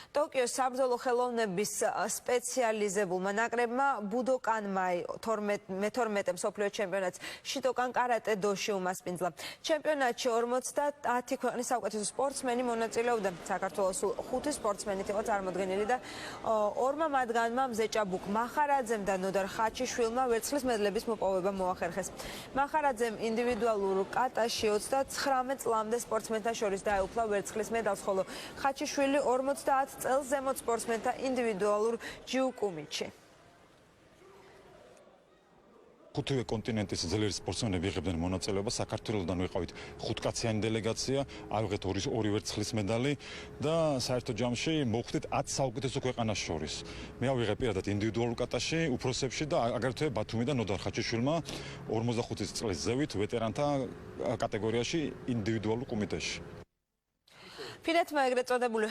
ტოკიოს საბრძოლო ხელოვნების სპეციალიზებულმა ნაკრებმა ბუდოკანმაი 12 მსოფლიო ჩემპიონატს შიტოკან კარატე დოში უმასპინძლა. ჩემპიონატში 50 ქვეყნის საუკეთესო სპორტსმენი მონაწილეობდა. საქართველოს 5 სპორტსმენით იყო წარმოდგენილი და ორმა მათგანმა მზეჭაბუკ მახარაძემ და ნოდარ ხაჩიშვილმა ვერცხლის მედლების მოპოვება მოახერხეს. მახარაძემ ინდივიდუალურ კატაში 39 წლამდე სპორტსმენთა შორის დაეუფლა ვერცხლის მედალს, ხოლო ხაჩიშვილი 50 წელს ზემოთ სპორტსმენთა ინდივიდუალურ ჯიუკუმიჩი. ხუთივე კონტინენტის ძლიერი სპორტსმენები იღებდნენ მონაწილეობას. საქართველოსდან ვიყავით 5 კაციანი დელეგაცია, ავიღეთ ორი ვერცხლის მედალი და საერთო ჯამში მოვხვდით 10 საუკეთესო ქვეყანას შორის. მე ავიღე პირადად ინდივიდუალურ კატაში, უფროსებში და აგრეთვე ბათუმიდან ნოდარ ხაჩიშვილმა 45 წლის ზევით ვეტერანთა კატეგორიაში ინდივიდუალურ კუმიტეში. ფინეთმა ეგრეთ წოდებული